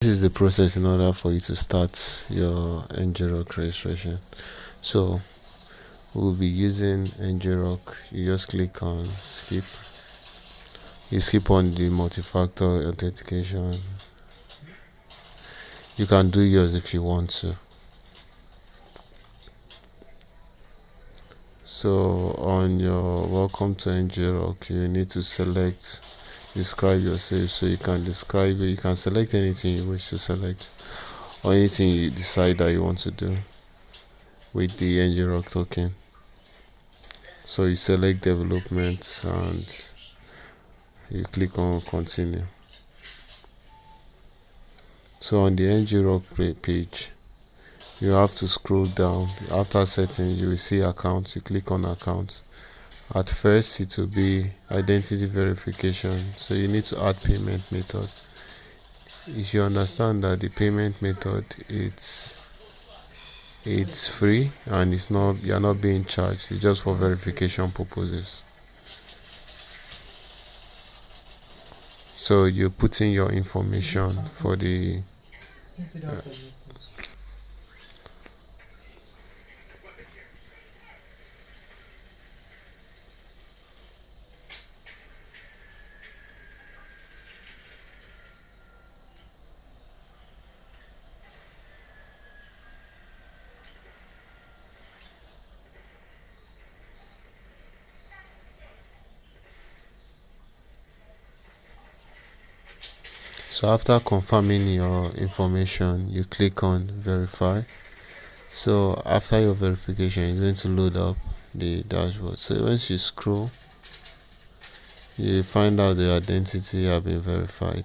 This is the process in order for you to start your Ngrok registration. So we'll be using Ngrok. You just click on skip. You skip on the multi-factor authentication. You can do yours if you want to. So on your welcome to Ngrok, you need to select describe yourself. So you can describe it. You can select anything you wish to select, or anything you decide that you want to do with the Ngrok token. So you select development and you click on continue. So on the Ngrok page, you have to scroll down. After setting, you will see accounts. You click on accounts. At first it will be identity verification, so you need to add payment method. If you understand that the payment method, it's free and you're not being charged, it's just for verification purposes. So you put in your information for the so after confirming your information, you click on verify. So after your verification, it's going to load up the dashboard. So once you scroll, you find out the identity have been verified.